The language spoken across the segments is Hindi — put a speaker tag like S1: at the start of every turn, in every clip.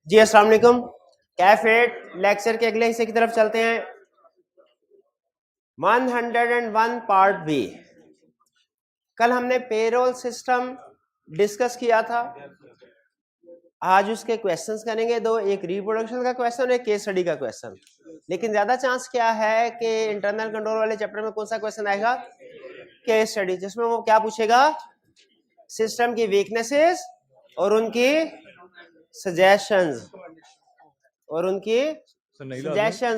S1: जी अस्सलाम वालेकुम। कैफेट लेक्चर के अगले हिस्से की तरफ चलते हैं। 101 पार्ट बी। कल हमने पेरोल सिस्टम डिस्कस किया था। आज उसके क्वेश्चंस करेंगे दो, एक रिप्रोडक्शन का क्वेश्चन और एक केस स्टडी का क्वेश्चन। लेकिन ज्यादा चांस क्या है कि इंटरनल कंट्रोल वाले चैप्टर में कौन सा क्वेश्चन आएगा? केस स्टडी, जिसमें वो क्या पूछेगा? सिस्टम की वीकनेसेस और उनकी सजेशंस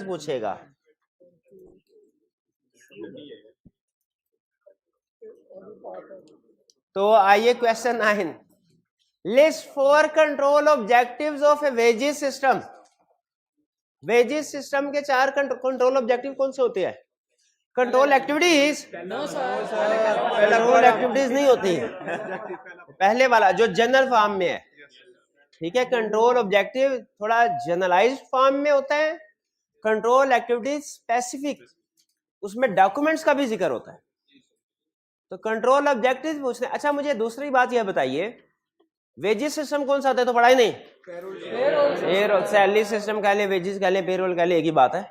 S1: पूछेगा। तो आइए question 9, list 4 control objectives of A wages system. Wages system के 4 कंट्रोल ऑब्जेक्टिव कौन से होते हैं? Control activities? कंट्रोल एक्टिविटीज नहीं होती, पहले वाला जो जनरल फॉर्म में है। ठीक है, कंट्रोल ऑब्जेक्टिव थोड़ा जनरलाइज्ड फॉर्म में होता है, कंट्रोल एक्टिविटीज स्पेसिफिक, उसमें डॉक्यूमेंट्स का भी जिक्र होता है। तो कंट्रोल ऑब्जेक्टिव पूछने। अच्छा, मुझे दूसरी बात यह बताइए, वेजेस सिस्टम कौन सा होता है? तो पढ़ाई नहीं, पेरोल। सैलरी सिस्टम कह ले, वेजेस कह ले, पेरोल कह ले, एक ही बात है।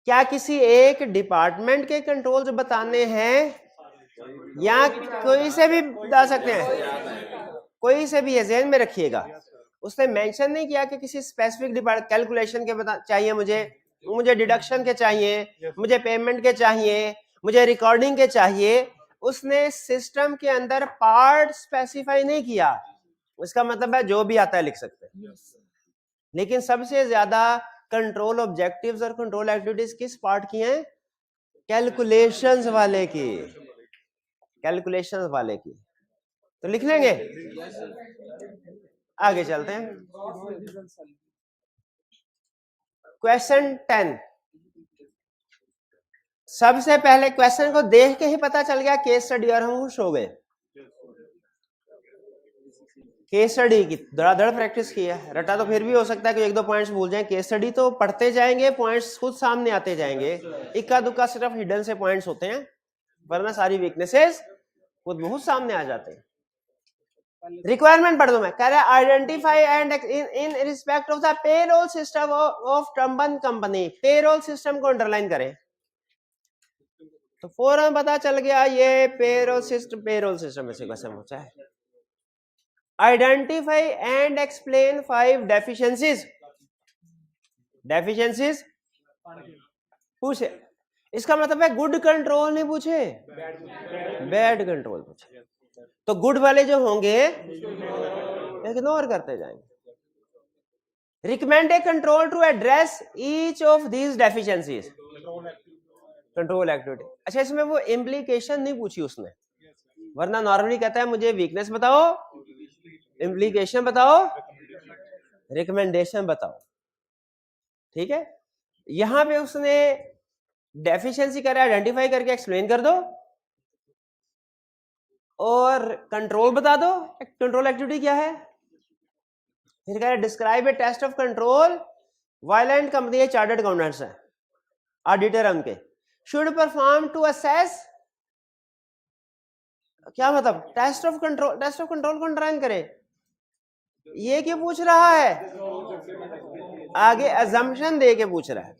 S1: क्या किसी एक डिपार्टमेंट के कंट्रोल्स बताने हैं या कोई से भी बता सकते हैं? कोई से भी है, ज़हन में रखिएगा। उसने मेंशन नहीं किया कि किसी स्पेसिफिक डिपार्टमेंट। कैलकुलेशन के चाहिए मुझे डिडक्शन के चाहिए, मुझे पेमेंट के चाहिए, मुझे रिकॉर्डिंग के चाहिए। उसने सिस्टम के अंदर पार्ट स्पेसिफाई नहीं किया। इसका मतलब है जो भी आता है लिख सकते हैं। लेकिन सबसे ज्यादा कंट्रोल ऑब्जेक्टिव्स और कंट्रोल एक्टिविटीज किस पार्ट की हैं? कैलकुलेशंस वाले की, कैलकुलेशंस वाले की। तो लिख लेंगे, आगे चलते हैं। क्वेश्चन 10। सबसे पहले क्वेश्चन को देख के ही पता चल गया केस स्टडी, और हम खुश हो गए। केस स्टडी की धड़ाधड़ प्रैक्टिस की है। रटा तो फिर भी हो सकता है कि एक दो पॉइंट्स भूल जाएं। केस स्टडी तो पढ़ते जाएंगे, पॉइंट्स खुद सामने आते जाएंगे। इक्का दुक्का सिर्फ हिडन से पॉइंट्स होते हैं, वरना सारी वीकनेसेस खुद बहुत सामने आ जाते हैं। रिक्वायरमेंट पढ़ दो। मैं कह रहा है identify and in respect of the payroll system of टम्बन कंपनी। पेरोल सिस्टम को अंडरलाइन करें तो फौरन पता चल गया ये पेरोल सिस्टम में से क्वेश्चन पूछा है। आइडेंटिफाई एंड एक्सप्लेन 5 डेफिशिएंसीज पूछे। इसका मतलब है गुड कंट्रोल नहीं पूछे, बैड कंट्रोल पूछे। तो गुड वाले जो होंगे इग्नोर करते जाएंगे। Recommend a control to address each of these deficiencies, control activity. अच्छा, इसमें वो इम्प्लीकेशन नहीं पूछी उसने, वरना नॉर्मली कहता है मुझे वीकनेस बताओ, इम्प्लीकेशन बताओ, रिकमेंडेशन बताओ। ठीक है, यहां पे उसने डेफिशिएंसी कर आइडेंटिफाई करके एक्सप्लेन कर दो और कंट्रोल बता दो। कंट्रोल एक्टिविटी क्या है? फिर कह रहा है describe a test of control violent company chartered accountants है, ऑडिटर उनके, शुड परफॉर्म टू असेस। क्या मतलब? टेस्ट ऑफ कंट्रोल को अंडरलाइन करे। ये क्यों पूछ रहा है? आगे अजम्पशन दे के पूछ रहा है।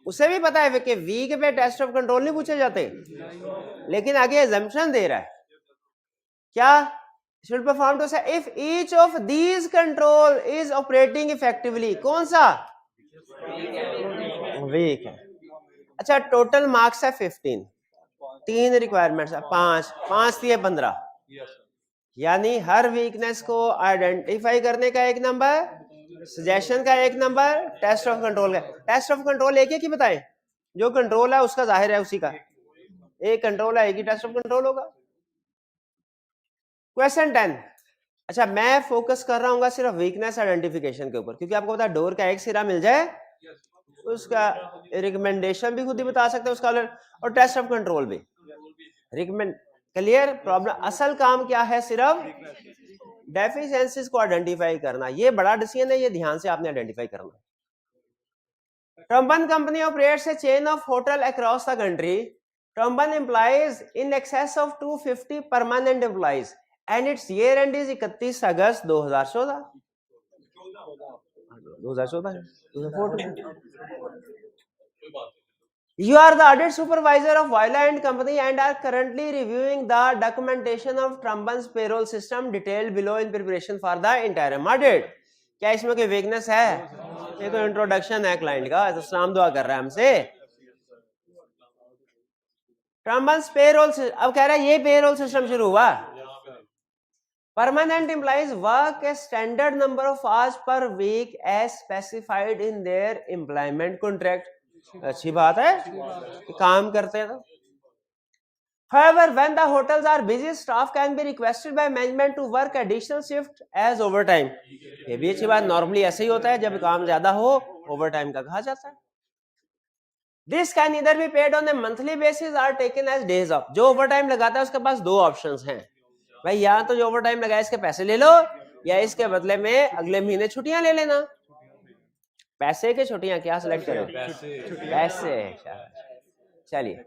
S1: उसे भी पता है कि वीक पे टेस्ट ऑफ कंट्रोल नहीं पूछे जाते, लेकिन आगे अजम्पशन दे रहा है। क्या? should perform to say if each of these control is operating effectively। कौन सा? वीक है। अच्छा, टोटल मार्क्स है 15, 3 रिक्वायरमेंट्स है, 5 थी 15, यानी हर वीकनेस को आइडेंटिफाई करने का 1 नंबर, सजेशन का 1 नंबर, टेस्ट ऑफ कंट्रोल का। टेस्ट ऑफ कंट्रोल एक ही बताए, जो कंट्रोल है उसका जाहिर है उसी का। एक कंट्रोल है, एक ही टेस्ट ऑफ कंट्रोल होगा। क्वेश्चन 10। अच्छा, मैं फोकस कर रहा हूँ सिर्फ वीकनेस आइडेंटिफिकेशन के ऊपर, क्योंकि आपको पता है डोर का एक सिरा मिल जाए उसका रिकमेंडेशन भी खुद ही बता सकते हैं उसका, और टेस्ट ऑफ कंट्रोल भी रिकमेंड। क्लियर? प्रॉब्लम असल काम क्या है? सिर्फ डेफिशिएंसीज को आइडेंटिफाई करना। ये बड़ा डिसीजन है, ये ध्यान से आपने आइडेंटिफाई करना। टम्बन company operates a chain of hotel across the country. टम्बन employs in excess of 250 permanent employees and its year end is 31 August 2014। 2014 है, 2014। You are the audit supervisor of Voila and Company and are currently reviewing the documentation of Trumban's payroll system detailed below in preparation for the interim audit. क्या इसमें कोई weakness है? ये तो इंट्रोडक्शन है क्लाइंट का, तो सलाम दुआ कर रहा है हमसे। Trumban's payroll, अब कह रहा है ये payroll system शुरू हुआ। Permanent employees work a standard number of hours per week as specified in their employment contract. अच्छी बात है कि काम करते हैं। However, when the hotels are busy, staff can be requested by management to work additional shift as overtime. ये भी अच्छी बात, नॉर्मली ऐसे ही होता है, जब काम ज्यादा हो ओवरटाइम का कहा जाता है। This can either be paid on a monthly basis or taken as days off. जो ओवरटाइम लगाता है उसके पास दो ऑप्शंस हैं भाई, या तो जो ओवरटाइम लगाया इसके पैसे ले लो, या इसके बदले में अगले महीने छुट्टियां ले लेना। पैसे के छुट्टियां क्या सिलेक्ट करें? पैसे। चलिए,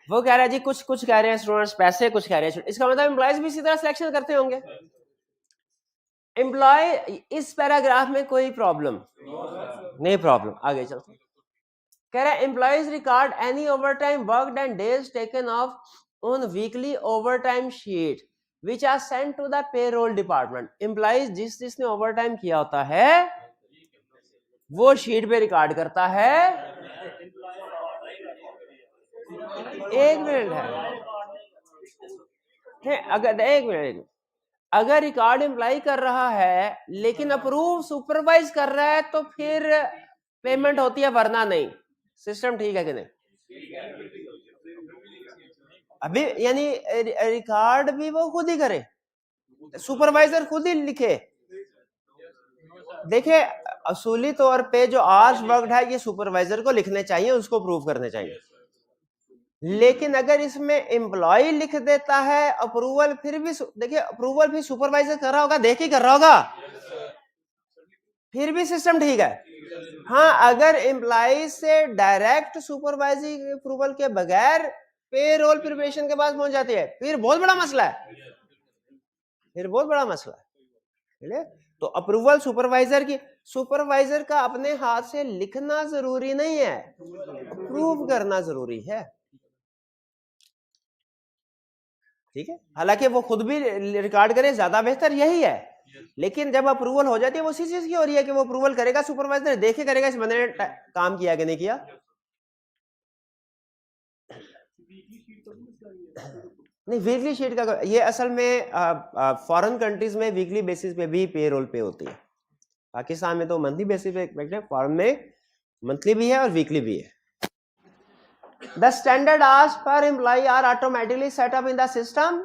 S1: वो कह रहा है जी कुछ कह रहे हैं स्टूडेंट्स पैसे, कुछ कह रहे हैं, इसका मतलब एम्प्लॉयज भी इसी तरह सिलेक्शन करते होंगे। एम्प्लॉय इस पैराग्राफ में कोई प्रॉब्लम नहीं, प्रॉब्लम आगे चलते। कह रहा है employees record any overtime worked and days taken off on weekly overtime sheet which are sent to the payroll department. Employees जिसने ओवरटाइम किया होता है वो शीट पे रिकॉर्ड करता है। एक मिनट है, अगर एक मिनट, अगर रिकॉर्ड एम्प्लॉय कर रहा है लेकिन अप्रूव सुपरवाइज कर रहा है तो फिर पेमेंट होती है, वरना नहीं। सिस्टम ठीक है कि नहीं? अभी यानी रिकॉर्ड भी वो खुद ही करे, सुपरवाइजर खुद ही लिखे। देखिए असूली तौर पे जो आवर्स वर्कड है ये सुपरवाइजर को लिखने चाहिए, उसको प्रूव करने चाहिए। लेकिन अगर इसमें एम्प्लॉय लिख देता है, अप्रूवल फिर भी, देखिए अप्रूवल भी सुपरवाइजर कर रहा होगा, देख ही कर रहा होगा, फिर भी सिस्टम ठीक है। हाँ, अगर एम्प्लॉय से डायरेक्ट सुपरवाइजिंग अप्रूवल के बगैर पेरोल प्रिपरेशन के पास पहुंच जाती है, फिर बहुत बड़ा मसला है, फिर बहुत बड़ा मसला है। तो अप्रूवल सुपरवाइजर की, सुपरवाइजर का अपने हाथ से लिखना जरूरी नहीं है, अप्रूव करना जरूरी है। ठीक है, हालांकि वो खुद भी रिकॉर्ड करे ज्यादा बेहतर यही है, लेकिन जब अप्रूवल हो जाती है वो उसी चीज की हो रही है कि वो अप्रूवल करेगा, सुपरवाइजर देखे करेगा इस बंदे ने काम किया कि नहीं किया। नहीं, वीकली शीट का ये असल में फॉरेन कंट्रीज में वीकली बेसिस पे भी पेरोल पे होती है। पाकिस्तान में तो मंथली बेसिस पे, फॉरेन में मंथली भी है और वीकली भी है। The standard hours per employee are automatically set up in the system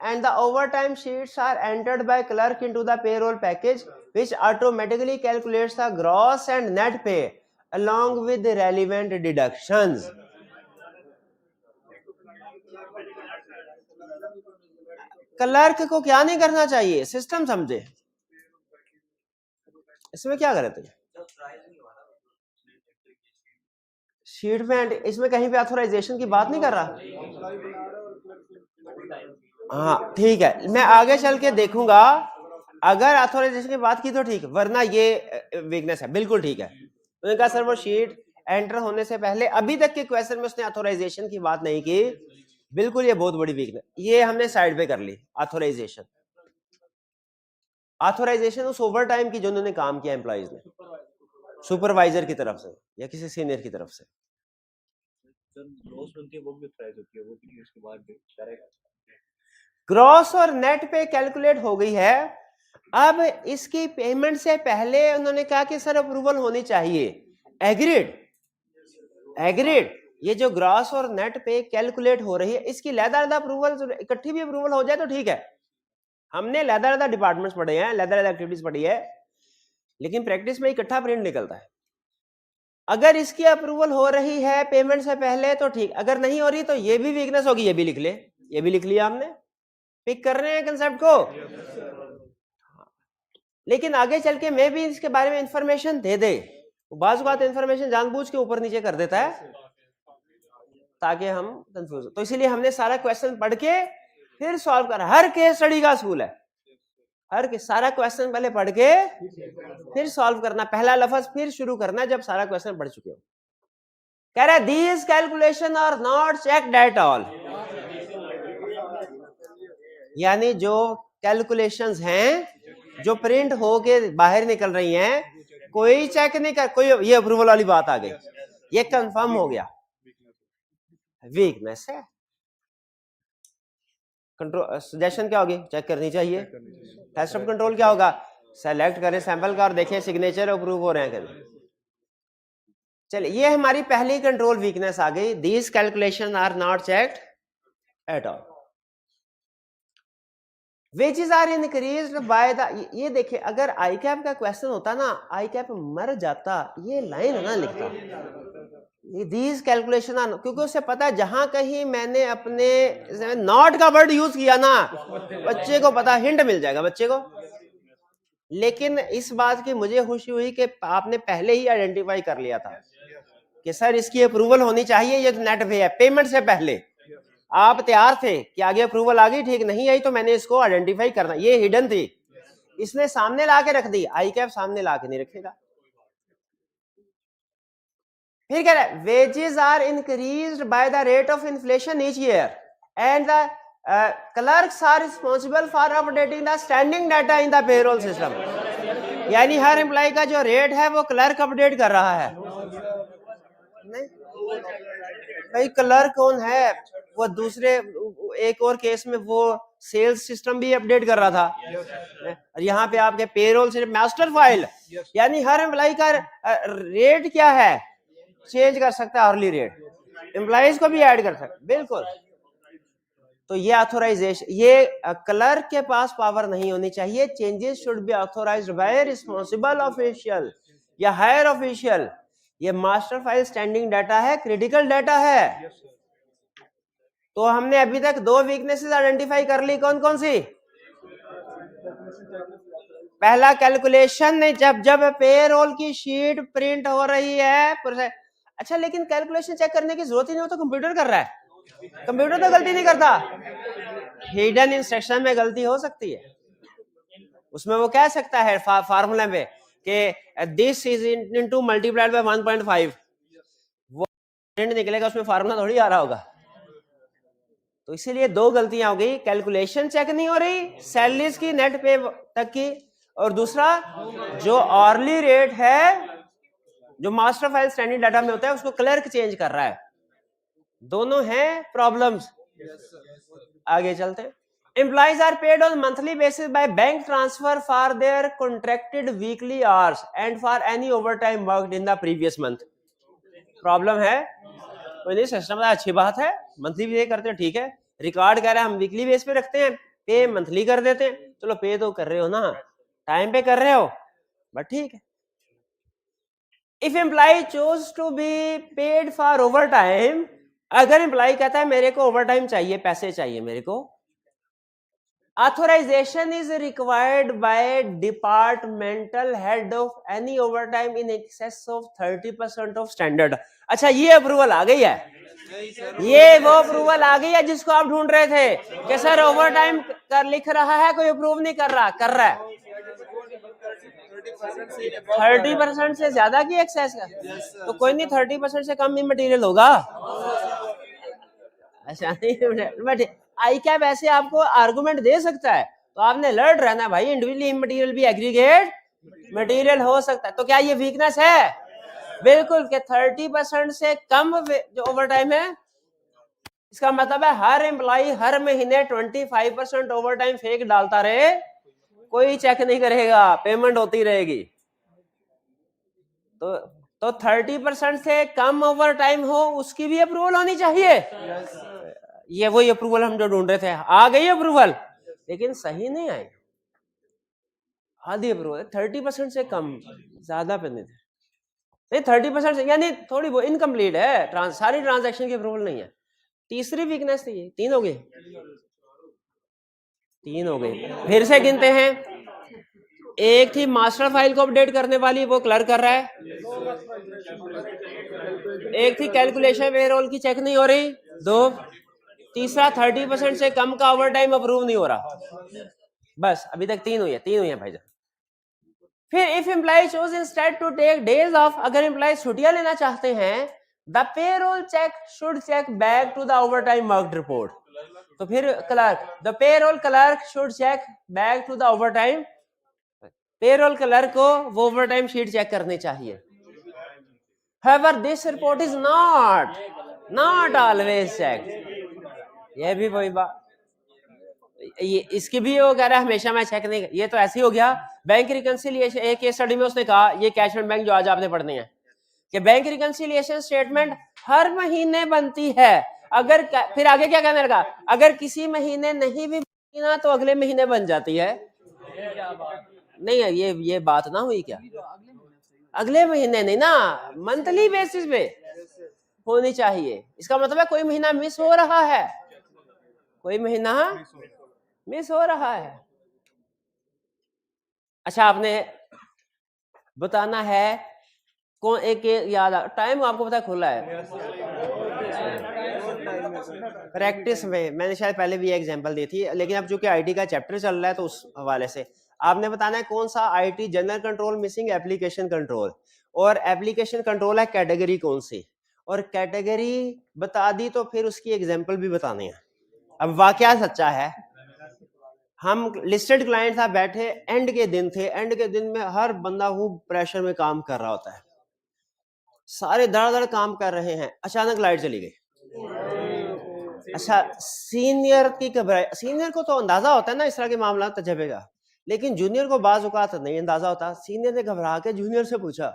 S1: and the overtime sheets are entered by clerk into the payroll package which automatically calculates the gross and net pay along with the relevant deductions. Clerk को क्या नहीं करना चाहिए, सिस्टम समझे। इसमें क्या करे तुझे शीट में, इसमें कहीं पे ऑथराइजेशन की बात नहीं कर रहा। हाँ ठीक है, मैं आगे चल के देखूंगा, अगर ऑथराइजेशन की बात की तो ठीक, वरना ये वीकनेस है, बिल्कुल ठीक है। उन्होंने कहा सर वो शीट एंटर होने से पहले अभी तक के क्वेश्चन में उसने ऑथराइजेशन की बात नहीं की, बिल्कुल ये बहुत बड़ी वीकनेस, ये हमने साइड पे कर ली। ऑथराइजेशन, ऑथराइजेशन उस ओवर टाइम की जो उन्होंने काम किया एम्प्लॉइज ने, सुपरवाइजर की तरफ से या किसी सीनियर की तरफ से। ग्रॉस और नेट पे कैलकुलेट हो गई है। अब इसकी पेमेंट से पहले उन्होंने कहा कि सर अप्रूवल होनी चाहिए, एग्रीड, एग्रीड। ये जो ग्रॉस और नेट पे कैलकुलेट हो रही है, इसकी लैदा अप्रूवल, इकट्ठी भी अप्रूवल हो जाए तो ठीक है। हमने लैदा डिपार्टमेंट्स पढ़े हैं, लैदा एक्टिविटीज पढ़ी है, लेकिन प्रैक्टिस में इकट्ठा प्रिंट निकलता है। अगर इसकी अप्रूवल हो रही है पेमेंट से पहले तो ठीक, अगर नहीं हो रही तो ये भी वीकनेस होगी, ये भी लिख ले, ये भी लिख लिया हमने, पिक कर रहे हैं कंसेप्ट को। लेकिन आगे चल के मैं भी इसके बारे में इंफॉर्मेशन दे दे, बाज़ बात इंफॉर्मेशन जानबूझ के ऊपर नीचे कर देता है ताकि हम कंफ्यूज हो। तो इसीलिए हमने सारा क्वेश्चन पढ़ के फिर सॉल्व करा, हर केस स्टडी का असूल है, सारा क्वेश्चन पहले पढ़ के फिर सॉल्व करना, पहला लफ्ज फिर शुरू करना जब सारा क्वेश्चन पढ़ चुके हो। कह रहा है these calculation are not checked at all, यानी जो कैलकुलेशंस हैं जो प्रिंट होके बाहर निकल रही हैं, कोई चेक नहीं कर, कोई ये अप्रूवल वाली बात आ गई, ये कंफर्म हो गया, वीकनेस है। कंट्रोल सजेशन क्या होगी, चेक करनी चाहिए। टेस्ट ऑफ कंट्रोल क्या होगा, सेलेक्ट करें सैंपल का और देखें सिग्नेचर अप्रूव हो रहे हैं। चलिए ये हमारी पहली कंट्रोल वीकनेस आ गई, these calculation are not checked at all. Wages are increased by the, ये देखिए अगर आई कैप का क्वेश्चन होता ना, आई कैप मर जाता, ये लाइन ना लिखता, दीज कैलकुलेशन आर, क्योंकि उसे पता है जहां कहीं मैंने अपने नॉट का वर्ड यूज किया ना, बच्चे को पता, हिंट मिल जाएगा बच्चे को। लेकिन इस बात की मुझे खुशी हुई कि आपने पहले ही आइडेंटिफाई कर लिया था कि सर इसकी अप्रूवल होनी चाहिए, ये नेट पे है, पेमेंट से पहले आप तैयार थे कि आगे अप्रूवल आ गई, ठीक नहीं आई तो मैंने इसको आइडेंटिफाई करना, ये हिडन थी, इसने सामने ला के रख दी, आई कैप सामने ला के नहीं रखेगा। फिर कह रहा है wages are increased by the rate of inflation each year and the clerks are responsible for updating the standing data in the payroll system, यानी हर एम्प्लॉय का जो रेट है वो क्लर्क अपडेट कर रहा है। नहीं भाई क्लर्क कौन है, वो दूसरे एक और केस में वो सेल्स सिस्टम भी अपडेट कर रहा था, और यहाँ पे आपके पेरोल से मास्टर फाइल, यानी हर एम्प्लॉय का रेट क्या है चेंज कर सकता है, अर्ली रेट, एम्प्लॉइज को भी ऐड कर सकता है, बिल्कुल। तो ये ऑथोराइजेशन, ये क्लर्क के पास पावर नहीं होनी चाहिए, changes should be authorised by responsible official या हायर ऑफिशियल। ये मास्टर फाइल स्टैंडिंग डाटा है, क्रिटिकल डाटा है। तो हमने अभी तक दो वीकनेसेस आइडेंटिफाई कर ली, कौन कौन सी, पहला कैलकुलेशन नहीं, जब पेरोल की शीट प्रिंट हो रही है, अच्छा लेकिन कैलकुलेशन चेक करने की जरूरत ही नहीं हो तो कंप्यूटर कर रहा है, कंप्यूटर तो गलती नहीं करता, हिडन इंस्ट्रक्शन में गलती हो सकती है, उसमें वो कह सकता है फार्मूला में कि this is into multiplied by 1.5, वो प्रिंट निकलेगा, उसमें फार्मूला थोड़ी आ रहा होगा। तो इसीलिए दो गलतियां हो गई, कैलकुलेशन चेक नहीं हो रही सैलरीज की नेट पे तक की, और दूसरा जो अर्ली रेट है जो मास्टर फाइल स्टैंडिंग डाटा में होता है उसको क्लर्क चेंज कर रहा है, दोनों हैं प्रॉब्लम्स। आगे चलते हैं। Employees are paid on monthly basis by bank transfer for their contracted weekly hours and for any overtime worked in the previous month. Problem है कोई नहीं, सिस्टम अच्छी बात है, मंथली पे करते हैं ठीक है, रिकॉर्ड कह रहा है हम वीकली बेस पे रखते हैं, पे मंथली कर देते हैं, चलो पे तो कर रहे हो ना, टाइम पे कर रहे हो, बट ठीक है। If employee choose to be paid for over time, अगर एम्प्लॉय कहता है मेरे को ओवर टाइम चाहिए, पैसे चाहिए मेरे को, authorization is required by departmental head of any overtime in excess of 30% of standard। अच्छा ये अप्रूवल आ गई है, ये वो अप्रूवल आ गई है जिसको आप ढूंढ रहे थे कि सर ओवर टाइम कर लिख रहा है, कोई अप्रूव नहीं कर रहा, कर रहा है 30% से ज्यादा की एक्सेस का, तो कोई नहीं 30% से कम भी मटेरियल होगा। अच्छा नहीं, आई कैप ऐसे आपको आर्गुमेंट दे सकता है, तो आपने अलर्ट रहना भाई, इंडिविजुअली मटेरियल भी एग्रीगेट मटेरियल हो सकता है। तो क्या ये वीकनेस है, बिल्कुल, कि 30% से कम जो ओवर टाइम है, इसका मतलब है हर एम्प्लॉय हर महीने 25% ओवर टाइम फेक डालता रहे, कोई चेक नहीं करेगा, पेमेंट होती रहेगी। तो 30% से कम ओवर टाइम हो उसकी भी अप्रूवल होनी चाहिए। ये वही अप्रूवल हम जो ढूंढ रहे थे, आ गई अप्रूवल, लेकिन सही नहीं आई, आधी अप्रूवल, 30% से कम, ज्यादा पे नहीं, 30% से, यानी थोड़ी वो इनकम्प्लीट है, सारी ट्रांजैक्शन की अप्रूवल नहीं है। तीसरी वीकनेस थी, ये 3 हो गई, 3 हो गई, फिर से गिनते हैं। एक थी मास्टर फाइल को अपडेट करने वाली, वो क्लर्क कर रहा है, एक थी कैलकुलेशन पेरोल की चेक नहीं हो रही, 2, तीसरा 30% से कम का ओवर टाइम अप्रूव नहीं हो रहा। बस अभी तक 3 हुई है भाईजान। फिर if employee choose instead to take days off, अगर एम्प्लॉय छुट्टियां लेना चाहते हैं, the payroll check should check back to the overtime work report. तो फिर clerk, the payroll clerk should check back to the overtime, payroll clerk को वो ओवरटाइम शीट चेक करनी चाहिए। However, this report is not always checked। ये भी वही बात, ये इसकी भी वो कह रहा है हमेशा मैं चेक नहीं, ये तो ऐसे ही हो गया। बैंक रिकंसिलिएशन, एक केस स्टडी में उसने कहा, ये कैश एंड बैंक जो आज आपने पढ़ने हैं, कि बैंक रिकंसिलिएशन स्टेटमेंट हर महीने बनती है। अगर फिर आगे क्या कहने लगा, अगर किसी महीने नहीं भी बनी ना तो अगले महीने बन जाती है। नहीं है ये बात ना हुई क्या, अगले महीने नहीं ना, मंथली बेसिस पे होनी चाहिए। इसका मतलब है कोई महीना मिस हो रहा है, कोई महीना मिस हो रहा है। अच्छा आपने बताना है कौन एक याद, टाइम आपको पता खुला है प्रैक्टिस में, मैंने शायद पहले भी एग्जांपल दी थी, लेकिन अब चूंकि आईटी का चैप्टर चल रहा है तो उस हवाले से आपने बताना है कौन सा IT general control missing application control, और एप्लीकेशन कंट्रोल है कैटेगरी कौन सी, और कैटेगरी बता दी तो फिर उसकी एग्जांपल भी बतानी है। अब वाकया सच्चा है, हम लिस्टेड क्लाइंट था, बैठे एंड के दिन थे, एंड के दिन में हर बंदा वो प्रेशर में काम कर रहा होता है, सारे धड़ काम कर रहे हैं, अचानक लाइट चली गई। अच्छा सीनियर की घबराई, सीनियर को तो अंदाजा होता है ना इस तरह के मामला तजर्बे का, लेकिन जूनियर को बाज़ औक़ात नहीं अंदाजा होता। सीनियर ने घबरा के जूनियर से पूछा,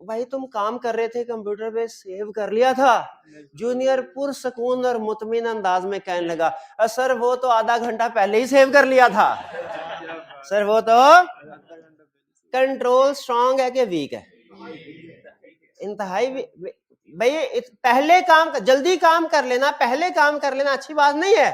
S1: भाई तुम काम कर रहे थे कंप्यूटर पे सेव कर लिया था? जूनियर पुरसकून और मुतमिन अंदाज में कहने लगा, सर वो तो आधा घंटा पहले ही सेव कर लिया था। सर वो तो कंट्रोल स्ट्रांग है कि वीक है? इंतहाई भाई पहले काम, जल्दी काम कर लेना, पहले काम कर लेना अच्छी बात नहीं है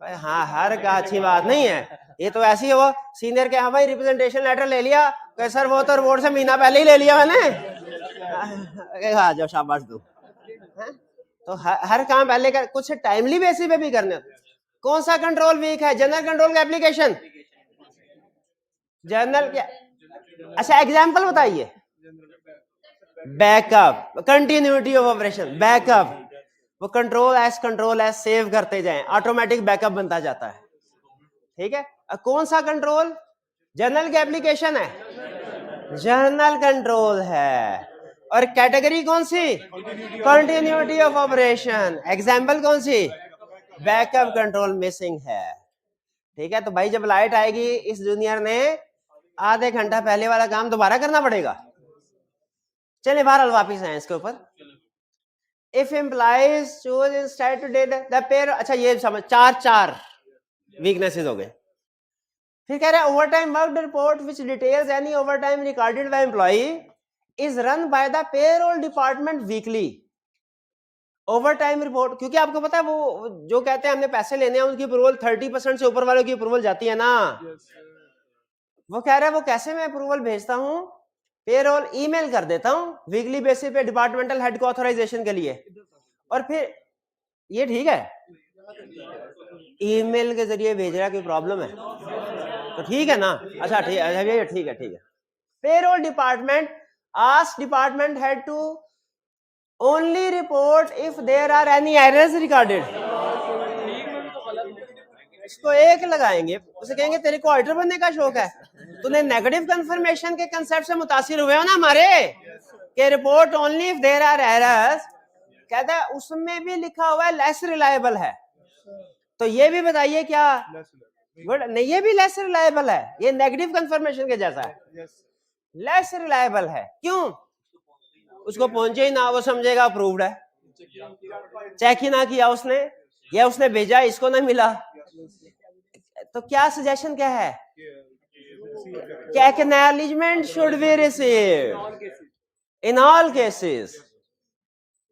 S1: भाई, हाँ हर का अच्छी बात नहीं है। ये तो ऐसी है, वो सीनियर के हाँ भाई रिप्रेजेंटेशन लेटर ले लिया, सर वो तो रिपोर्ट से महीना पहले ही ले लिया मैंने। हाँ जब शाबाश दो, तो हर काम पहले कर, कुछ टाइमली बेसिस पे भी करने। कौन सा कंट्रोल वीक है? जनरल कंट्रोल का एप्लीकेशन, जनरल क्या? अच्छा एग्जांपल बताइए। Backup, continuity of operation, backup, वो कंट्रोल एस सेव करते जाएं, ऑटोमेटिक बैकअप बनता जाता है। ठीक है, कौन सा कंट्रोल? जनरल की एप्लीकेशन है, जनरल कंट्रोल है। और कैटेगरी कौन सी? Continuity of operation. एग्जांपल कौन सी? बैकअप कंट्रोल मिसिंग है। ठीक है, तो भाई जब लाइट आएगी इस जूनियर ने आधे घंटा पहले वाला काम दोबारा करना पड़ेगा। चलिए बहरहाल वापिस आए इसके ऊपर। If employees choose instead to date the payer, अच्छा ये समझ, चार वीकनेसेस हो गए। फिर कह रहा है overtime work report which details any overtime recorded by employee is run by the payroll department weekly. Overtime report, क्योंकि आपको पता है वो जो कहते हैं हमने पैसे लेने हैं उनकी अप्रूवल 30% से ऊपर वालों की अप्रूवल जाती है ना। वो कह रहा है वो कैसे मैं अप्रूवल भेजता हूं, पेरोल ईमेल कर देता हूं वीकली बेसिस पे डिपार्टमेंटल हेड को ऑथराइजेशन के लिए। और फिर ये ठीक है, ईमेल के जरिए भेज रहा है, कोई प्रॉब्लम है तो ठीक है ना? अच्छा ठीक है, ठीक है। Payroll department ask department head to only report if there are any errors recorded. इसको एक लगाएंगे, उसे कहेंगे तेरे को ऑडिटर बनने का शौक है, तूने नेगेटिव कंफर्मेशन के कंसेप्ट से मुतासिर हुए हो ना हमारे, कि report only if there are errors. कहता है उसमें भी लिखा हुआ है लेस रिलायबल है, तो ये भी बताइए क्या? गुड नहीं, ये भी लेस रिलायबल है, ये नेगेटिव कंफर्मेशन के जैसा है, लेस रिलायबल है। क्यों? उसको पहुंचे ही ना, वो समझेगा अप्रूव्ड है, चेक ही ना किया उसने, या उसने भेजा इसको ना मिला। तो क्या सजेशन क्या है? Acknowledgement should be received in all cases,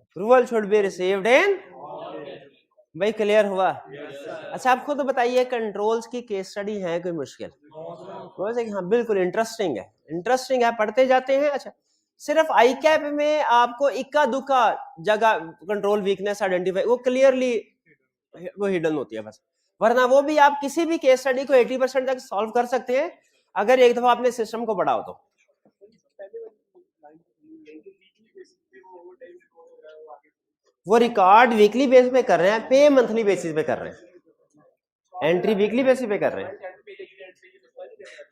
S1: approval should be received in. भाई क्लियर हुआ? अच्छा आप खुद बताइए, कंट्रोल्स की केस स्टडी है कोई मुश्किल? हाँ बिल्कुल इंटरेस्टिंग है, पढ़ते जाते हैं। अच्छा सिर्फ आई कैप में आपको इक्का दुक्का जगह कंट्रोल वीकनेस आइडेंटिफाई, वो क्लियरली वो हिडन होती है बस, वरना वो भी आप किसी भी केस स्टडी को 80% तक सॉल्व कर सकते हैं अगर एक दफा आपने सिस्टम को पढ़ा हो तो। वो रिकॉर्ड वीकली बेसिस पे कर रहे हैं, पे मंथली बेसिस पे कर रहे हैं, एंट्री वीकली बेसिस पे कर रहे हैं।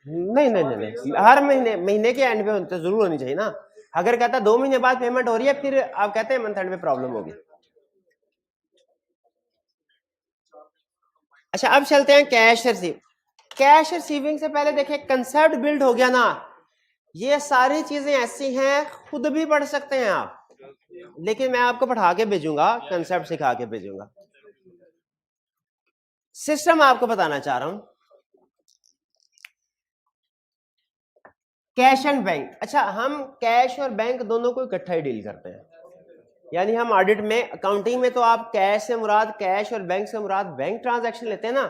S1: नहीं नहीं नहीं नहीं, हर महीने के एंड पे तो जरूर होनी चाहिए ना। अगर कहता 2 महीने बाद पेमेंट हो रही है, फिर आप कहते हैं मंथ एंड में प्रॉब्लम होगी। अच्छा, अब चलते हैं कैश रिसीव। कैश रिसीविंग से पहले देखें कंसेप्ट बिल्ड हो गया ना। ये सारी चीजें ऐसी हैं, खुद भी पढ़ सकते हैं आप, लेकिन मैं आपको पढ़ा के भेजूंगा, कंसेप्ट सिखा के भेजूंगा। सिस्टम आपको बताना चाह रहा हूं, कैश एंड बैंक। अच्छा, हम कैश और बैंक दोनों को इकट्ठा ही डील करते हैं, यानी हम ऑडिट में, अकाउंटिंग में तो आप कैश से मुराद कैश और बैंक से मुराद बैंक ट्रांजैक्शन लेते हैं ना।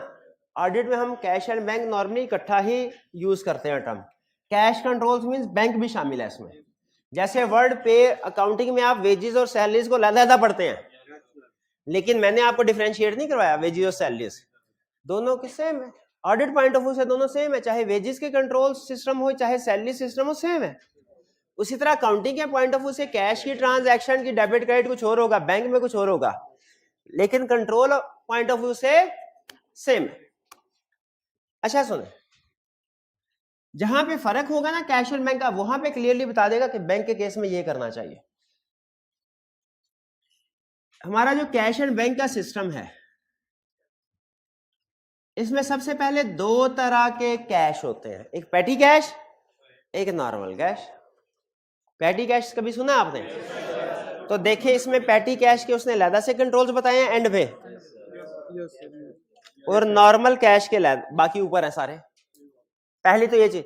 S1: ऑडिट में हम कैश एंड बैंक नॉर्मली इकट्ठा ही यूज करते हैं term. Cash controls means bank भी शामिल है इसमें। जैसे वर्ड पे अकाउंटिंग में आप वेजेस और सैलरीज को अलग-अलग पढ़ते हैं, लेकिन मैंने आपको डिफरेंशिएट नहीं करवाया वेजेस और सैलरीज, दोनों की सेम है। ऑडिट पॉइंट ऑफ व्यू से दोनों सेम है, चाहे वेजेस के कंट्रोल सिस्टम हो चाहे सैलरी सिस्टम हो, सेम है। उसी तरह अकाउंटिंग के पॉइंट ऑफ व्यू से कैश की ट्रांजैक्शन की डेबिट क्रेडिट कुछ और होगा, बैंक में कुछ और होगा, लेकिन कंट्रोल पॉइंट ऑफ व्यू से सेम है। अच्छा सुने, जहां पे फर्क होगा ना कैश और बैंक का, वहां पे क्लियरली बता देगा कि बैंक के केस में ये करना चाहिए। हमारा जो कैश एंड बैंक का सिस्टम है, इसमें सबसे पहले 2 तरह के कैश होते हैं, एक पेटी कैश, एक नॉर्मल कैश। पेटी कैश कभी सुना आपने? तो देखिए, इसमें पेटी कैश के उसने अलग से कंट्रोल्स बताए हैं एंड पे, और नॉर्मल कैश के बाकी ऊपर है सारे। पहली तो ये चीज,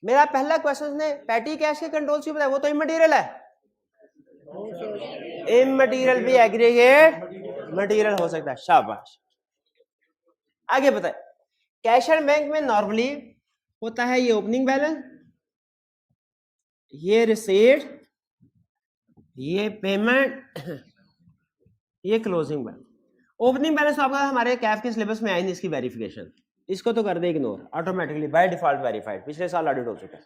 S1: मेरा पहला क्वेश्चन ने पेटी कैश के कंट्रोल्स क्यों बताया? वो तो इमटेरियल है। इमटेरियल भी एग्रीगेट मटेरियल हो सकता है, शाबाश। आगे बताए, कैश एंड बैंक में नॉर्मली होता है ये ओपनिंग बैलेंस, ये रिसीट, ये पेमेंट, ये क्लोजिंग बैलेंस। ओपनिंग बैलेंस आपका हमारे कैफ के सिलेबस में आई नहीं, इसकी वेरिफिकेशन, इसको तो कर दे ignore, automatically by default verified, पिछले साल ऑडिट हो चुका है,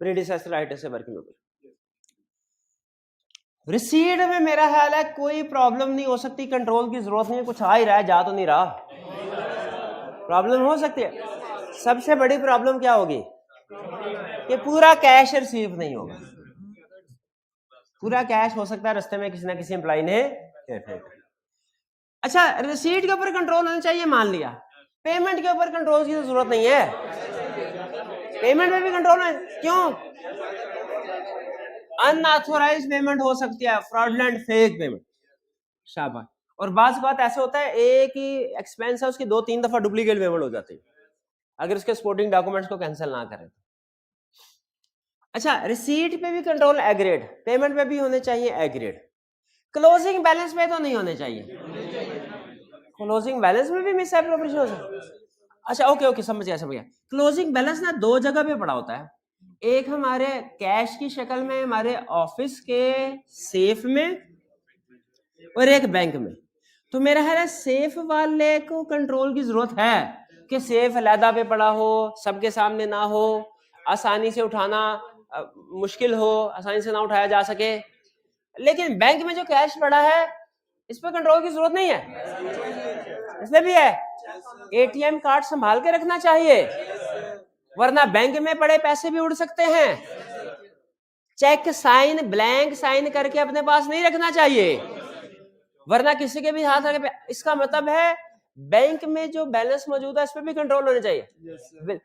S1: प्रीडिसेसर आइटम से वर्किंग हो गई। रिसीट में मेरा ख्याल है कोई प्रॉब्लम नहीं हो सकती, कंट्रोल की जरूरत नहीं है, कुछ आ ही रहा है, जा तो नहीं रहा, प्रॉब्लम हो सकती है। सबसे बड़ी प्रॉब्लम क्या होगी कि पूरा कैश रिसीव नहीं होगा। पूरा कैश हो सकता है रास्ते में किसी ना किसी एम्प्लॉय ने। अच्छा, रिसीट के ऊपर कंट्रोल होना चाहिए, मान लिया। पेमेंट के ऊपर कंट्रोल की तो जरूरत नहीं है, पेमेंट में भी कंट्रोल है। क्यों? अनऑथोराइज्ड पेमेंट हो सकती है, फ्रॉडलेंट फेक पेमेंट, शाबाश। और बात ऐसे होता है, एक ही एक्सपेंस है उसकी 2-3 दफा डुप्लीकेट पेमेंट हो जाती है अगर उसके सपोर्टिंग डॉक्यूमेंट्स को कैंसिल ना करें। अच्छा, रिसीट पे भी कंट्रोल एग्रेड, पेमेंट पे भी होने चाहिए एग्रेड, क्लोजिंग बैलेंस पे तो नहीं होने चाहिए। क्लोजिंग बैलेंस में भी मिस एप्रोप्रिएशन हो सकती है। अच्छा ओके, समझ गया। क्लोजिंग बैलेंस ना 2 जगह पे पड़ा होता है, एक हमारे कैश की शक्ल में हमारे ऑफिस के सेफ में, और एक बैंक में। तो मेरा ख्याल है सेफ वाले को कंट्रोल की जरूरत है कि सेफ अलहदा पे पड़ा हो, सबके सामने ना हो, आसानी से उठाना मुश्किल हो, आसानी से ना उठाया जा सके। लेकिन बैंक में जो कैश पड़ा है इस पर कंट्रोल की जरूरत नहीं है, इसमें भी है, एटीएम कार्ड संभाल के रखना चाहिए, वरना बैंक में पड़े पैसे भी उड़ सकते हैं। चेक साइन ब्लैंक साइन करके अपने पास नहीं रखना चाहिए, वरना किसी के भी हाथ आगे। इसका मतलब है बैंक में जो बैलेंस मौजूद है इस पर भी कंट्रोल होना चाहिए।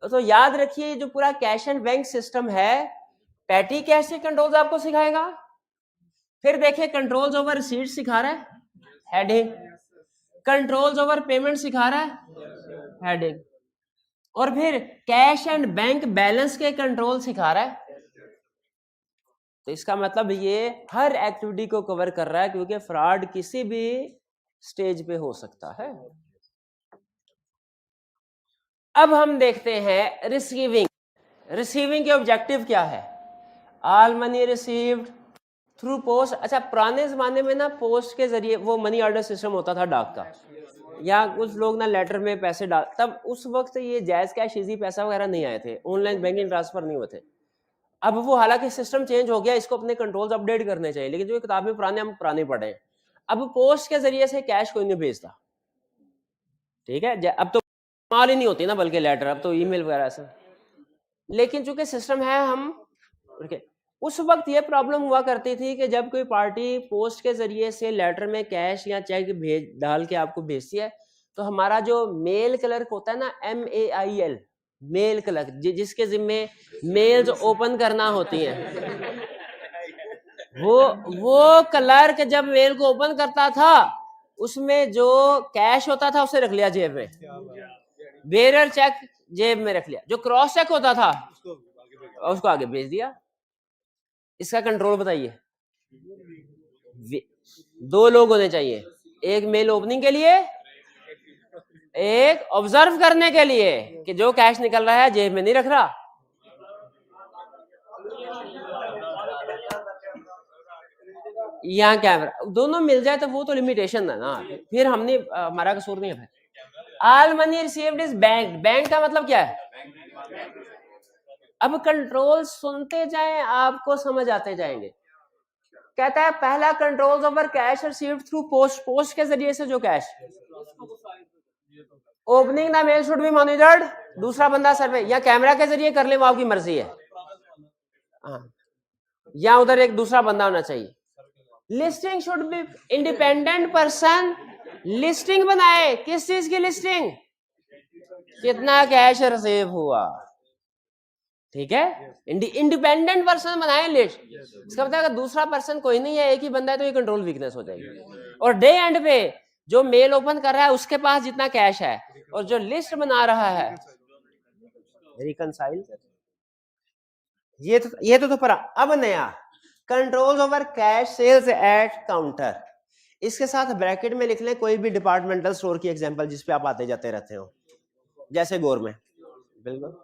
S1: तो याद रखिए, जो पूरा कैश एंड बैंक सिस्टम है, पैटी कैश के कंट्रोल्स आपको सिखाएगा। फिर देखिए, कंट्रोल्स ओवर रिसीट सिखा रहा है, हेडिंग, कंट्रोल्स ओवर पेमेंट सिखा रहा है, हेडिंग, और फिर कैश एंड बैंक बैलेंस के कंट्रोल सिखा रहा है। तो इसका मतलब ये हर एक्टिविटी को कवर कर रहा है, क्योंकि फ्रॉड किसी भी स्टेज पे हो सकता है। अब हम देखते हैं रिसीविंग। रिसीविंग के ऑब्जेक्टिव क्या है? All money received through post. अच्छा, पुराने जमाने में ना पोस्ट के जरिए वो मनी ऑर्डर सिस्टम होता था डाक का, या कुछ लोग ना लेटर में पैसे डाल, तब उस वक्त ये जायज कैश इजी पैसा वगैरह नहीं आए थे, ऑनलाइन बैंकिंग ट्रांसफर नहीं हुए थे। अब वो हालांकि सिस्टम चेंज हो गया, इसको अपने कंट्रोल्स अपडेट करने चाहिए, लेकिन जो किताबें पुराने हम पुराने पढ़े हैं। अब पोस्ट के जरिए से कैश कोई नहीं भेजता, ठीक है, अब तो माल ही नहीं होती ना, बल्कि लेटर, अब तो ईमेल वगैरह से। लेकिन चूंकि सिस्टम है, हम उस वक्त ये प्रॉब्लम हुआ करती थी कि जब कोई पार्टी पोस्ट के जरिए से लेटर में कैश या चेक भेज डाल के आपको भेजती है, तो हमारा जो मेल क्लर्क होता है ना, MAIL, मेल क्लर्क, जिसके जिम्मे मेल्स ओपन करना होती हैं, वो क्लर्क जब मेल को ओपन करता था, उसमें जो कैश होता था उसे रख लिया जेब में, बेरर चेक जेब में रख लिया, जो क्रॉस चेक होता था उसको आगे भेज दिया। इसका कंट्रोल बताइए। 2 लोग होने चाहिए, एक मेल ओपनिंग के लिए, एक ऑब्जर्व करने के लिए कि जो कैश निकल रहा है जेब में नहीं रख रहा। यहाँ कैमरा, दोनों मिल जाए तो वो तो लिमिटेशन है ना, फिर हमने हमारा कसूर नहीं है। All money received is bank, bank का मतलब क्या है? अब कंट्रोल सुनते जाएं, आपको समझ आते जाएंगे। कहता है पहला control over cash received through post, post के जरिए से जो cash, opening the mail should be monitored, दूसरा बंदा सर्वे, या कैमरा के जरिए कर ले, वो आपकी मर्जी है, या उधर एक दूसरा बंदा होना चाहिए। Listing should be independent person, listing बनाए, किस चीज की लिस्टिंग, कितना कैश रिसीव हुआ, ठीक है, इंडिपेंडेंट पर्सन बनाए लिस्ट। इसका मतलब अगर दूसरा पर्सन कोई नहीं है, एक ही बंदा है, तो ये कंट्रोल वीकनेस हो जाएगी। और डे एंड पे जो मेल ओपन कर रहा है उसके पास जितना कैश है, और जो लिस्ट बना रहा है रिकंसाइल, ये तो परा। अब नया controls over cash sales at counter, इसके साथ ब्रैकेट में लिख लें कोई भी डिपार्टमेंटल स्टोर की एग्जांपल जिस पे आप आते जाते रहते हो, जैसे गवर्नमेंट, बिल्कुल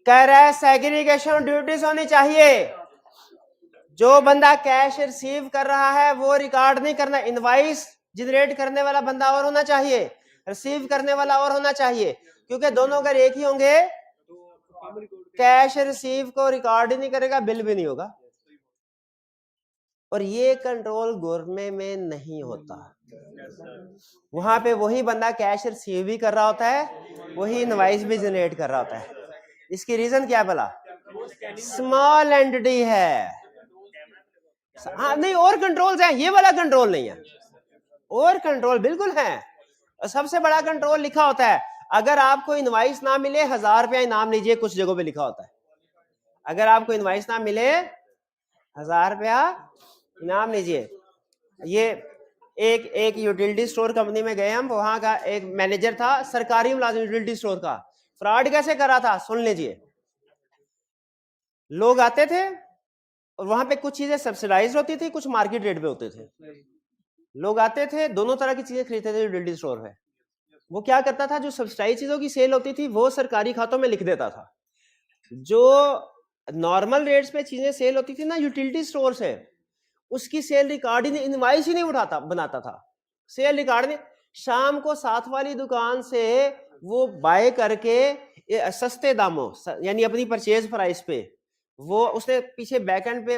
S1: कह रहा है सेग्रीगेशन ड्यूटीज होनी चाहिए। जो बंदा कैश रिसीव कर रहा है वो रिकॉर्ड नहीं करना, इनवॉइस जनरेट करने वाला बंदा और होना चाहिए, रिसीव करने वाला और होना चाहिए, क्योंकि दोनों अगर एक ही होंगे, कैश रिसीव को रिकॉर्ड ही नहीं करेगा, बिल भी नहीं होगा। और ये कंट्रोल गवर्नमेंट में नहीं होता, वहां पे वही बंदा कैश रिसीव भी कर रहा होता है, वही इनवॉइस भी जनरेट कर रहा होता है। इसकी रीजन क्या भला? स्मॉल एंटिटी है। हाँ नहीं, और कंट्रोल्स हैं, ये वाला कंट्रोल नहीं है, और कंट्रोल बिल्कुल है। सबसे बड़ा कंट्रोल लिखा होता है, अगर आपको इनवॉइस ना मिले 1000 रुपया इनाम लीजिए, कुछ जगहों पे लिखा होता है, अगर आपको इनवॉइस ना मिले 1000 रुपया इनाम लीजिए। ये एक यूटिलिटी स्टोर कंपनी में गए हम, वहां का एक मैनेजर था, सरकारी मुलाजिम यूटिलिटी स्टोर का, फ्रॉड कैसे करा था सुन लीजिए। लोग आते थे और वहां पे कुछ चीजें सब्सिडाइज होती थी, कुछ मार्केट रेट पे होते थे। लोग आते थे, दोनों तरह की चीजें खरीदते थे यूटिलिटी स्टोर में। वो क्या करता था, जो सब्सिडाइज चीजों की सेल होती थी वो सरकारी खातों में लिख देता था, जो नॉर्मल रेट्स पे चीजें सेल होती थी ना यूटिलिटी स्टोर से, उसकी सेल रिकॉर्ड ही नहीं, इनवॉइस ही नहीं उठाता बनाता था, सेल रिकॉर्ड नहीं। शाम को साथ वाली दुकान से वो बाय करके सस्ते दामों, यानी अपनी परचेज प्राइस पे, वो उसने पीछे बैकएंड पे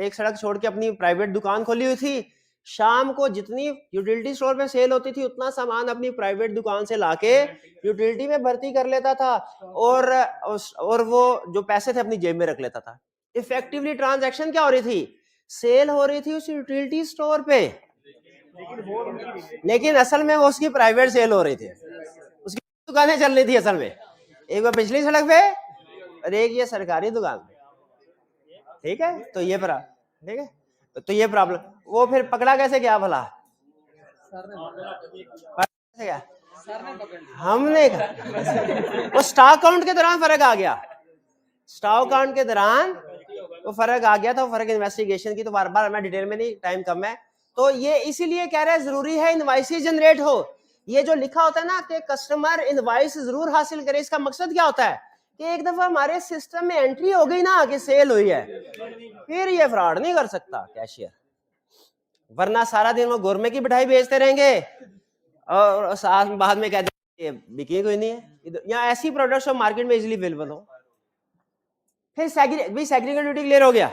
S1: एक सड़क छोड़ के अपनी प्राइवेट दुकान खोली हुई थी। शाम को जितनी यूटिलिटी स्टोर पे सेल होती थी उतना सामान अपनी प्राइवेट दुकान से लाके यूटिलिटी में भर्ती कर लेता था, और वो जो पैसे थे अपनी जेब में रख लेता था। इफेक्टिवली ट्रांजैक्शन क्या हो रही थी, सेल हो रही थी उस यूटिलिटी स्टोर पे, लेकिन असल में वो उसकी प्राइवेट सेल हो रही थी, उसकी दुकानें चल रही थी असल में, एक वो पिछली सड़क पे और एक ये सरकारी दुकान, ठीक है। तो ये ठीक है, तो ये प्रॉब्लम, वो फिर पकड़ा कैसे गया भला? क्या हमने वो स्टॉक काउंट के दौरान फर्क आ गया, स्टॉक काउंट के दौरान वो फर्क आ गया था, वो फर्क इन्वेस्टिगेशन की, तो बार बार मैं डिटेल में नहीं, टाइम कम है। तो ये इसीलिए कह रहे हैं जरूरी है इनवॉइस जनरेट हो। ये जो लिखा होता है ना कि कस्टमर इनवॉइस जरूर हासिल करे, इसका मकसद क्या होता है कि एक दफा हमारे सिस्टम में एंट्री हो गई ना कि सेल हुई है, फिर ये फ्रॉड नहीं कर सकता कैशियर, वरना सारा दिन वो गोरमे की मिठाई बेचते रहेंगे और साथ में बाद में कहते हैं बिकी कोई नहीं है, या ऐसी प्रोडक्ट्स मार्केट में इजीली अवेलेबल हो। फिर सेग्रीगेटेड ड्यूटी क्लियर हो गया।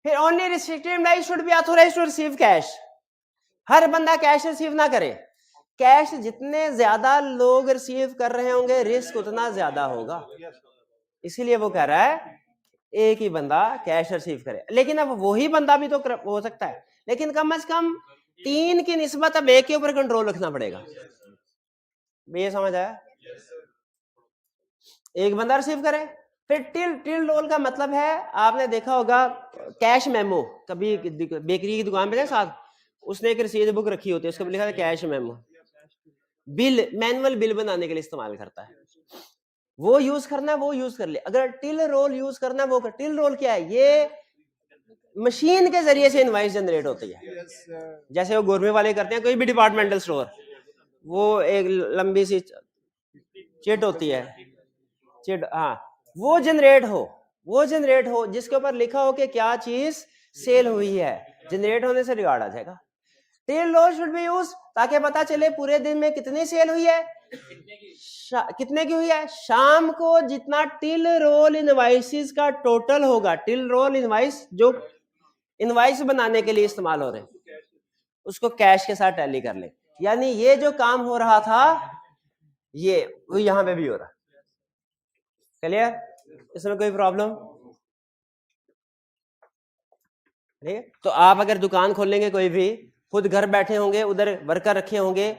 S1: फिर only restricted employees should be authorised to receive cash. हर बंदा कैश रिसीव ना करे। कैश जितने ज्यादा लोग रिसीव कर रहे होंगे रिस्क उतना ज्यादा होगा, इसीलिए वो कह रहा है एक ही बंदा कैश रिसीव करे। लेकिन अब वही बंदा भी तो हो सकता है, लेकिन कम से कम 3 की निस्बत अब 1 के ऊपर कंट्रोल रखना पड़ेगा। ये समझ आया? एक बंदा रिसीव करे। फिर टिल रोल का मतलब है, आपने देखा होगा कैश मेमो, कभी बेकरी की दुकान पे साथ उसने एक रसीद बुक रखी होती है, उसको लिखा है cash memo. Bill, manual bill बनाने के लिए इस्तेमाल करता है, वो यूज करना है वो यूज कर ले। अगर टिल रोल यूज करना है वो कर। टिल रोल क्या है? ये मशीन के जरिए से इनवाइस जनरेट होती है, जैसे वो गोरमे वाले करते हैं, कोई भी डिपार्टमेंटल स्टोर, वो एक लंबी सी चिट होती है, चिट, हाँ, वो जनरेट हो जिसके ऊपर लिखा हो कि क्या चीज सेल हुई है, जनरेट होने से रिकॉर्ड आ जाएगा। Till roll should be use ताकि पता चले पूरे दिन में कितनी सेल हुई है, कितने की हुई है। शाम को जितना टिल रोल इनवाइसेस का टोटल होगा, टिल रोल इनवाइस जो इनवाइस बनाने के लिए इस्तेमाल हो रहे हैं, उसको कैश के साथ टैली कर ले। यानी ये जो काम हो रहा था ये यहां पे भी हो रहा। क्लियर? इसमें कोई प्रॉब्लम नहीं? तो आप अगर दुकान खोलेंगे कोई भी, खुद घर बैठे होंगे, उधर वर्कर रखे होंगे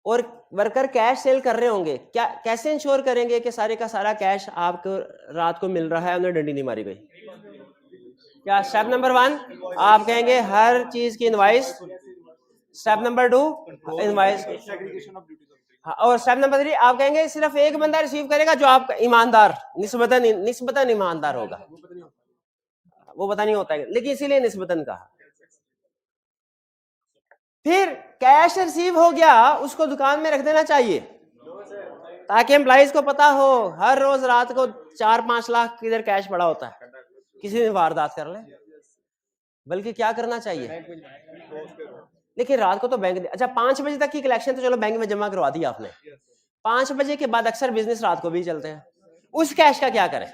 S1: और वर्कर कैश सेल कर रहे होंगे, क्या कैसे इंश्योर करेंगे कि सारे का सारा कैश आपको रात को मिल रहा है, उन्हें डंडी नहीं मारी गई? क्या स्टेप नंबर 1 आप कहेंगे हर चीज की इनवाइस, स्टेप नंबर 2 इनवाइस, और स्टेप नंबर 3 आप कहेंगे सिर्फ एक बंदा रिसीव करेगा जो आपका ईमानदार, निस्बतन ईमानदार होगा। वो पता नहीं होता है, लेकिन इसीलिए निस्बतन कहा। फिर कैश रिसीव हो गया, उसको दुकान में रख देना चाहिए ताकि एम्प्लॉइज को पता हो हर रोज रात को 4-5 लाख किधर कैश पड़ा होता है, किसी ने वारदात कर ले। बल्कि क्या करना चाहिए, लेकिन रात को तो बैंक, अच्छा 5 बजे तक की कलेक्शन तो चलो बैंक में जमा करवा दी आपने, 5 बजे के बाद अक्सर बिजनेस रात को भी चलते हैं, उस कैश का क्या करें?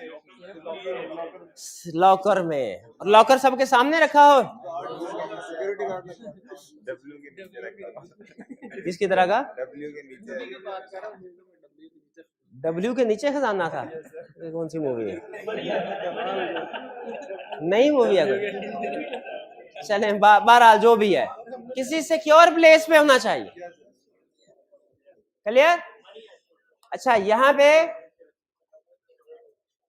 S1: लॉकर में, और लॉकर सबके सामने रखा हो, किसकी तरह का? डब्ल्यू के नीचे खजाना था। ये कौन सी मूवी है? नई मूवी है कोई? चले बहरहाल जो भी है, किसी सिक्योर प्लेस पे होना चाहिए। क्लियर? अच्छा, यहां पे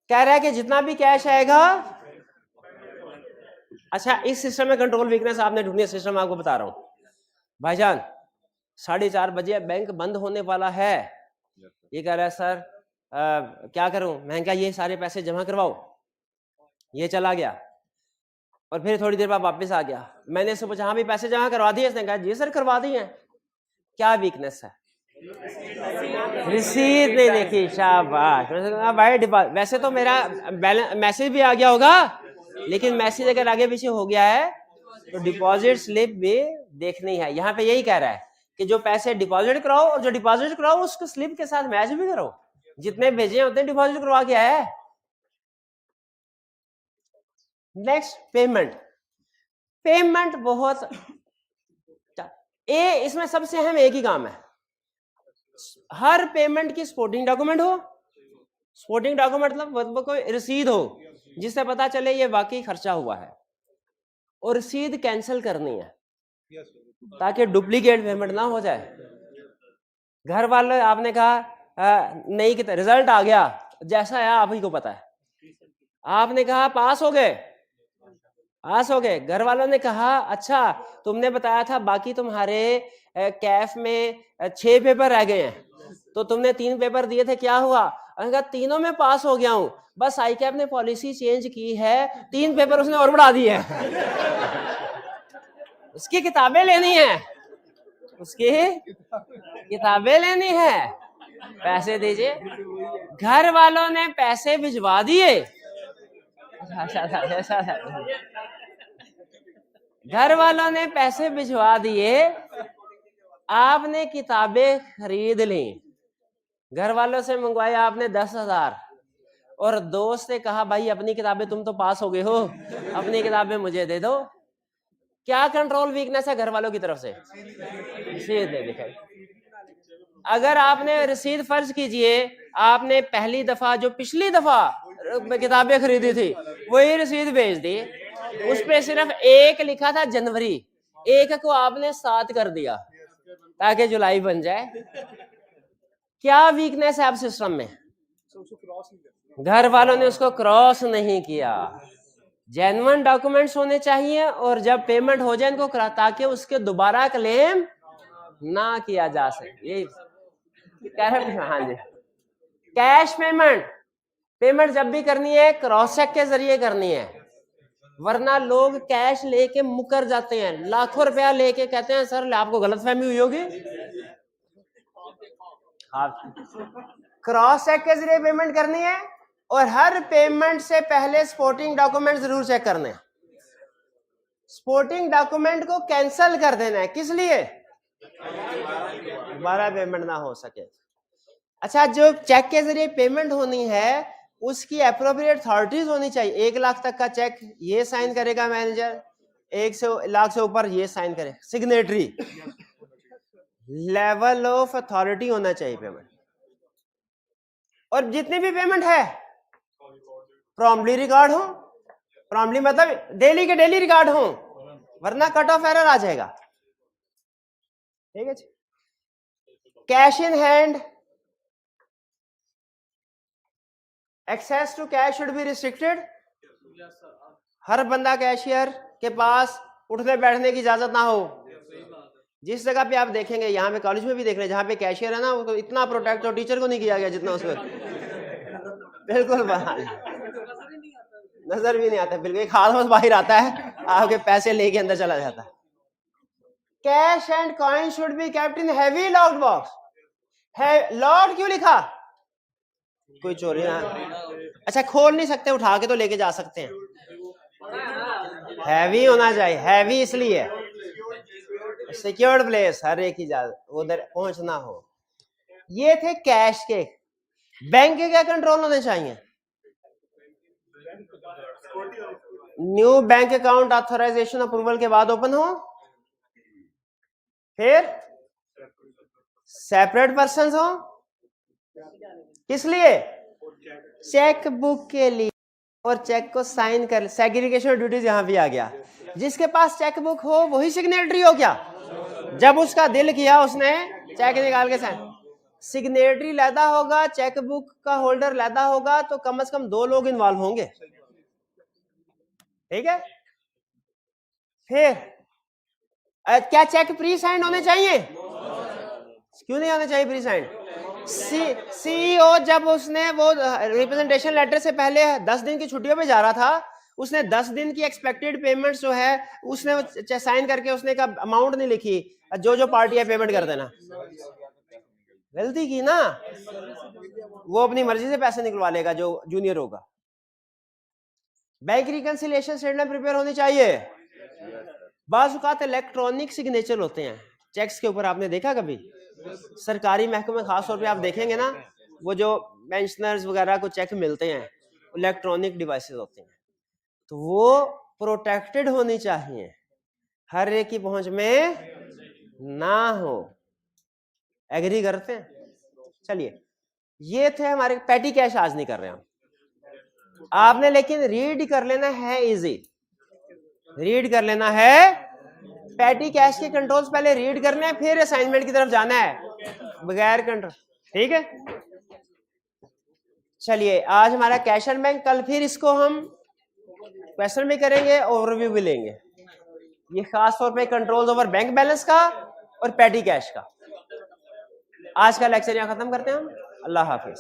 S1: कह रहा है कि जितना भी कैश आएगा, अच्छा इस सिस्टम में कंट्रोल वीकनेस आपने ढूंढनी है, सिस्टम आपको बता रहा हूं भाईजान। 4:30 बजे बैंक बंद होने वाला है, ये कह रहा है सर क्या करूं? मैं कहा ये सारे पैसे जमा करवाओ। ये चला गया और फिर थोड़ी देर बाद वापस आ गया। मैंने इससे पूछा हाँ भी पैसे जमा करवा दिए? इसने कहा जी सर करवा दिए। क्या वीकनेस है? रसीद नहीं देखी। शाबाश भाई। वैसे तो मेरा मैसेज भी आ गया होगा, लेकिन मैसेज अगर आगे पीछे हो गया है तो डिपॉजिट स्लिप भी देखनी है। यहाँ पे यही कह रहा है कि जो पैसे डिपॉजिट कराओ, और जो डिपॉजिट कराओ उसको स्लिप के साथ मैच भी करो, जितने भेजे होते हैं डिपॉजिट करवा के है। Next payment. पेमेंट बहुत इसमें सबसे अहम एक ही काम है, हर पेमेंट की सपोर्टिंग डॉक्यूमेंट हो। सपोर्टिंग डॉक्यूमेंट मतलब कोई रसीद हो जिससे पता चले ये वाकई खर्चा हुआ है, और रसीद कैंसिल करनी है ताकि डुप्लीकेट पेमेंट ना हो जाए। घर वाले आपने कहा नहीं कि रिजल्ट आ गया, जैसा आया आप ही को पता है, आपने कहा पास हो गए, घर वालों ने कहा अच्छा तुमने बताया था बाकी तुम्हारे कैफ में 6 पेपर रह गए हैं, तो तुमने 3 पेपर दिए थे, क्या हुआ? कहा तीनों में पास हो गया हूं, बस आई कैफ ने पॉलिसी चेंज की है, 3 पेपर उसने और बढ़ा दिए हैं। उसकी किताबें लेनी है, पैसे दीजिए। घर वालों ने पैसे भिजवा दिए, घर वालों ने पैसे भिजवा दिए, आपने किताबें खरीद ली, घर वालों से मंगवाई आपने 10,000, और दोस्त ने कहा भाई अपनी किताबें, तुम तो पास हो गए हो, अपनी किताबें मुझे दे दो। क्या कंट्रोल वीकनेस है घर वालों की तरफ से? रसीद दे दिखाई। अगर आपने रसीद, फर्ज कीजिए आपने पहली दफा जो पिछली दफा किताबें खरीदी थी वही रसीद भेज दी, उस पे सिर्फ एक लिखा था जनवरी, एक को आपने 7 कर दिया ताकि जुलाई बन जाए। क्या वीकनेस है अब सिस्टम में? घर वालों ने उसको क्रॉस नहीं किया। जेन्युइन डॉक्यूमेंट्स होने चाहिए और जब पेमेंट हो जाए इनको ताकि उसके दोबारा क्लेम ना किया जा सके। ये कह रहे, हाँ जी, कैश पेमेंट जब भी करनी है क्रॉस चेक के जरिए करनी है, वरना लोग कैश लेके मुकर जाते हैं, लाखों रुपया लेके कहते हैं सर आपको गलतफहमी हुई होगी। क्रॉस चेक के जरिए पेमेंट करनी है और हर पेमेंट से पहले सपोर्टिंग डॉक्यूमेंट जरूर चेक करने हैं। सपोर्टिंग डॉक्यूमेंट को कैंसिल कर देना है, किस लिए? दोबारा पेमेंट ना हो सके। अच्छा, जो चेक के जरिए पेमेंट होनी है उसकी एप्रोप्रिएट अथॉरिटीज होनी चाहिए। 1 लाख तक का चेक ये साइन करेगा मैनेजर, 1 लाख से ऊपर ये साइन करे, सिग्नेटरी। लेवल ऑफ अथॉरिटी होना चाहिए पेमेंट। और जितनी भी पेमेंट है प्रॉम्प्टली रिकॉर्ड हो, प्रॉम्प्टली मतलब डेली के डेली रिकॉर्ड हो, वरना कट ऑफ एरर आ जाएगा। ठीक है जी। Cash in hand, access to cash should be restricted. हर बंदा कैशियर के पास उठने बैठने की इजाजत ना हो। जिस जगह पे आप देखेंगे, यहाँ पे कॉलेज में भी देख रहे हैं, जहाँ पे कैशियर है ना, वो इतना प्रोटेक्ट तो टीचर को नहीं किया गया जितना उसमें। बिल्कुल नजर भी नहीं आता, बिल्कुल एक हाथ में बाहर आता है, आपके पैसे लेके अंदर चला जाता है। Cash and coin should be kept in heavy locked box. है लॉक्ड क्यों लिखा? कोई चोरी ना, अच्छा खोल नहीं सकते, उठा के तो लेके जा सकते हैं। हैवी होना चाहिए, हैवी इसलिए सिक्योर्ड प्लेस, हर एक इजाजत उधर पहुंचना हो। ये थे कैश के। बैंक के क्या कंट्रोल होने चाहिए? New bank account authorisation approval के बाद ओपन हो, फिर सेपरेट पर्सन हो, किस लिए? चेक बुक के लिए, और चेक को साइन कर, सेग्रीगेशन ड्यूटीज यहां भी आ गया। जिसके पास चेक बुक हो वही सिग्नेटरी हो क्या? जब उसका दिल किया उसने चेक निकाल के साइन, सिग्नेटरी लैदा होगा, चेक बुक का होल्डर लैदा होगा, तो कम से कम 2 लोग इन्वॉल्व होंगे। ठीक है। फिर क्या चेक प्री साइन होने चाहिए? क्यों नहीं होने चाहिए प्री साइन? सीईओ जब उसने वो रिप्रेजेंटेशन लेटर से पहले 10 दिन की छुट्टियों पे जा रहा था, उसने 10 दिन की एक्सपेक्टेड पेमेंट जो है उसने साइन करके उसने का अमाउंट नहीं लिखी, जो जो पार्टी है पेमेंट कर देना। गलती की ना, वो अपनी मर्जी से पैसे निकलवा लेगा जो जूनियर होगा। बैंक रिकंसिलिएशन स्टेटमेंट प्रिपेयर होनी चाहिए। बाज़ औक़ात इलेक्ट्रॉनिक सिग्नेचर होते हैं चेक्स के ऊपर, आपने देखा कभी? सरकारी महकमे खास तौर पे आप देखेंगे ना, वो जो पेंशनर्स वगैरह को चेक मिलते हैं इलेक्ट्रॉनिक डिवाइसेस होते हैं, तो वो प्रोटेक्टेड होनी चाहिए, हर एक की पहुंच में ना हो। एग्री करते हैं? चलिए, ये थे हमारे पैटी कैश। आज नहीं कर रहे हम, आपने लेकिन रीड कर लेना है, इजी रीड कर लेना है। पैटी कैश के कंट्रोल्स पहले रीड करने हैं, फिर असाइनमेंट की तरफ जाना है बगैर कंट्रोल। ठीक है। चलिए, आज हमारा कैश एंड बैंक, कल फिर इसको हम क्वेश्चन भी करेंगे, ओवरव्यू भी लेंगे। ये खास तौर पे कंट्रोल्स ओवर बैंक बैलेंस का और पैटी कैश का। आज का लेक्चर यहां खत्म करते हैं हम। अल्लाह हाफिज।